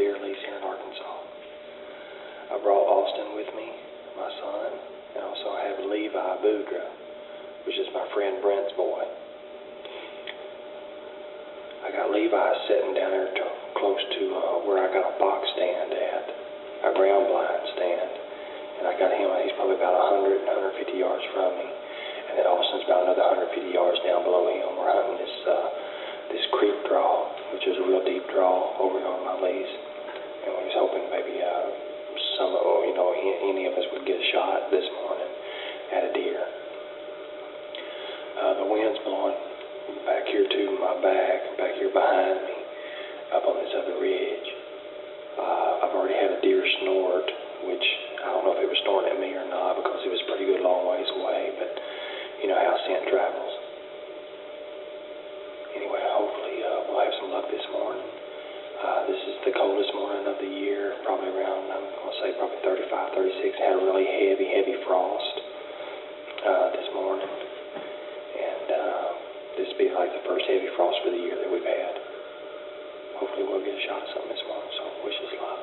deer lease here in Arkansas. I brought Austin with me, my son, and also I have Levi Boudra, which is my friend Brent's boy. I got Levi sitting down there close to where I got a box stand at, a ground blind stand, and I got him, he's probably about 100, 150 yards from me, and then Austin's about another 150 yards down below him. We're hunting this creek draw, which is a real deep draw over here on my lease, and we was hoping maybe any of us would get a shot this morning at a deer. The wind's blowing back here to my back here behind me, up on this other ridge. I've already had a deer snort, which I don't know if it was snorting at me or not because it was a pretty good long ways away, but you know how scent travels. Anyway, hopefully we'll have some luck this morning. This is the coldest morning of the year, probably around, I'm going to say probably 35, 36. Had a really heavy frost this morning. And this will be like the first heavy frost for the year that we've had. Hopefully we'll get a shot at something this morning, so wish us luck.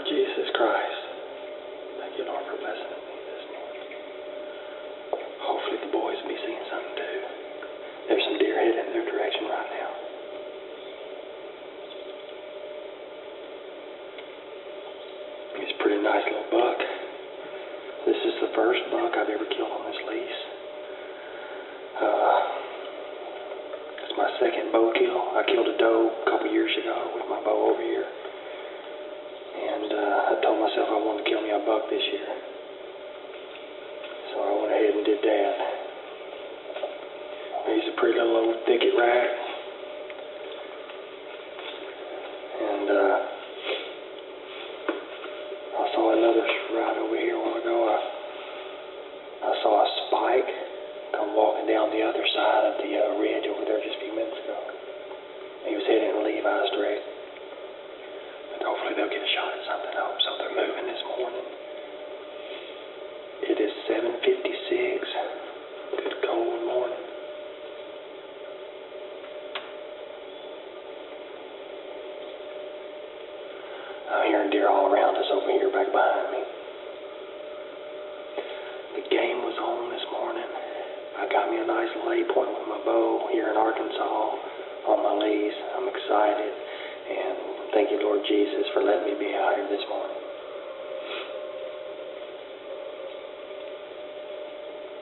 Jesus Christ. Thank you, Lord, for blessing me this morning. Hopefully the boys will be seeing something too. There's some deer headed in their direction right now. He's a pretty nice little buck. This is the first buck I've ever killed on this lease. It's my second bow kill. I killed a doe a couple years ago with my bow over here. And I told myself I wanted to kill me a buck this year. So I went ahead and did that. He's a pretty little old thicket rat. And I saw another right over here a while ago. I saw a spike come walking down the other side of the ridge over there just a few minutes ago. He was heading in Levi's direction. But hopefully they'll get a shot at something. I hope so. They're moving this morning. It is 7:56. Good cold morning. I'm hearing deer all around us over here back behind me. The game was on this morning. I got me a nice lay point with my bow here in Arkansas on my lease. I'm excited, and thank you, Lord Jesus, for letting me be out here this morning.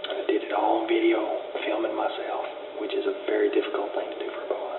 And I did it all on video, filming myself, which is a very difficult thing to do for a bow hunter.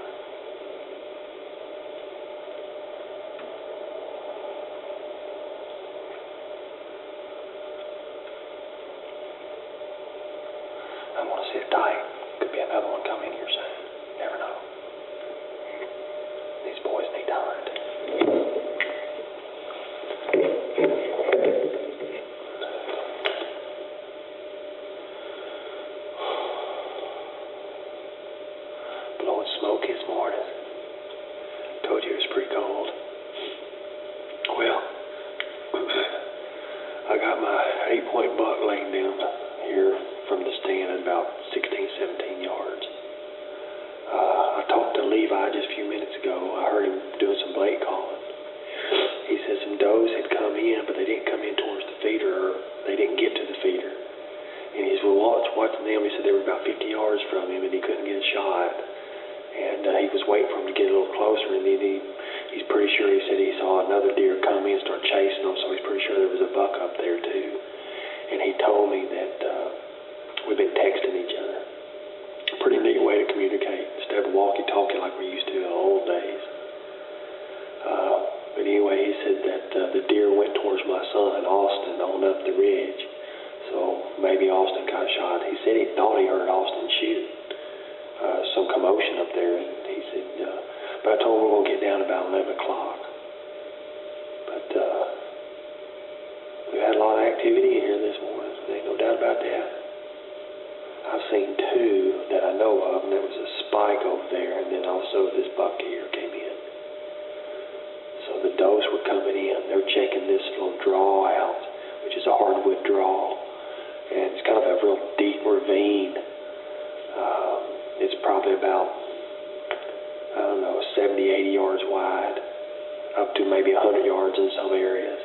Levi just a few minutes ago. I heard him doing some blade calling. He said some does had come in, but they didn't come in towards the feeder, or they didn't get to the feeder. And he said, well, watching them, he said they were about 50 yards from him, and he couldn't get a shot. And he was waiting for him to get a little closer, and then he's pretty sure, he said he saw another deer come in and start chasing them, so he's pretty sure there was a buck up there too. And he told me that we've been texting each other. A pretty neat way to communicate, instead of walkie-talkie like we used to in the old days. But anyway, he said that the deer went towards my son, Austin, on up the ridge. So maybe Austin got shot. He said he thought he heard Austin shoot. Some commotion up there, and he said, but I told him we're going to get down about 11 o'clock. But we've had a lot of activity in here this morning. There ain't no doubt about that. I've seen two that I know of, and there was a spike over there, and then also this buck here came in. So the does were coming in. They're checking this little draw out, which is a hardwood draw, and it's kind of a real deep ravine. It's probably about, I don't know, 70, 80 yards wide, up to maybe 100 yards in some areas.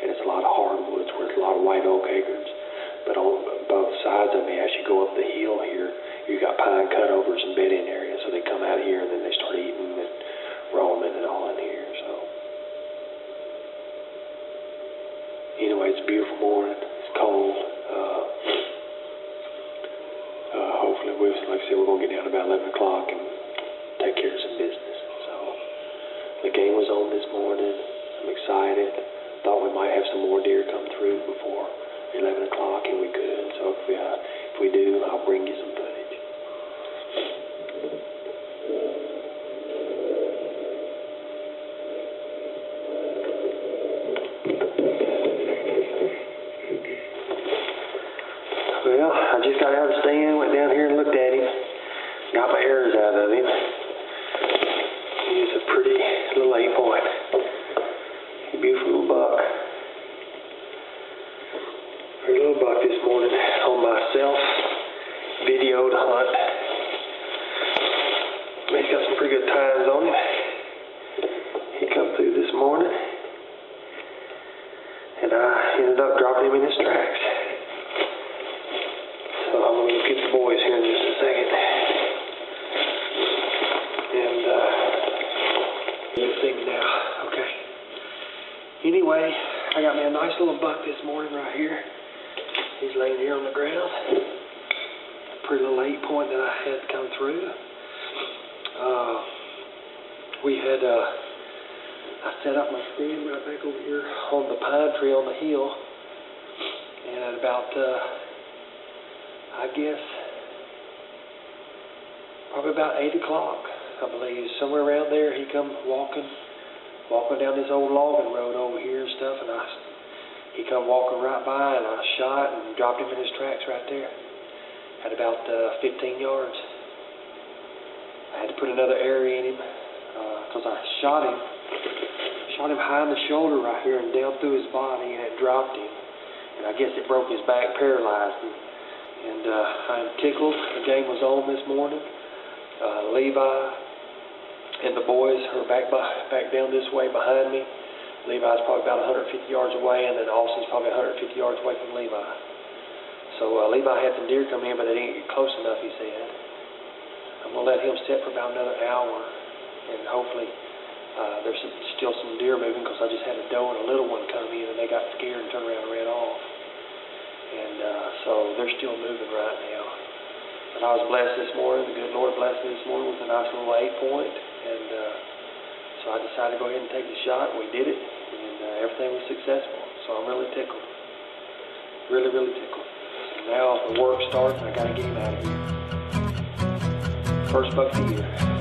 And it's a lot of hardwoods where it's a lot of white oak acorns. But on both sides of me, as you go up the hill here, you got pine cutovers and bedding areas. So they come out here and then they start eating and roaming and all in here. So anyway, it's a beautiful morning. It's cold. Hopefully, like I said, we're going to get down about 11 o'clock and take care of some business. So the game was on this morning. I'm excited. Thought we might have some more deer come through before 11 o'clock, and we could. So if we do, I'll bring you some footage. Well, I just got out of the stand, went down here and looked at him, got my arrows out of him. He's a pretty little 8-point. Beautiful little buck. Pretty little buck this morning on my self-videoed hunt. He's got some pretty good times on him. He come through this morning, and I ended up dropping him in his tracks. So I'm going to get the boys here in just a second. And you'll see me now. Okay. Anyway, I got me a nice little buck this morning right here. He's laying here on the ground. A pretty little 8-point that I had come through. I set up my stand right back over here on the pine tree on the hill. And at about, I guess, probably about 8 o'clock, I believe, somewhere around there, he come walking down this old logging road over here and stuff, and he come walking right by, and I shot and dropped him in his tracks right there at about 15 yards. I had to put another area in him because I shot him high in the shoulder right here and down through his body, and it dropped him, and I guess it broke his back, paralyzed him. And I'm tickled. The game was on this morning. Levi and the boys are back down this way behind me. Levi's probably about 150 yards away, and then Austin's probably 150 yards away from Levi. So Levi had some deer come in, but they didn't get close enough, he said. I'm going to let him sit for about another hour, and hopefully there's still some deer moving, because I just had a doe and a little one come in, and they got scared and turned around and ran off. And so they're still moving right now. But I was blessed this morning. The good Lord blessed me this morning with a nice little 8-point. And so I decided to go ahead and take the shot. We did it. And everything was successful. So I'm really tickled. Really, really tickled. So now the work starts, and I got to get him out of here. First buck of the year.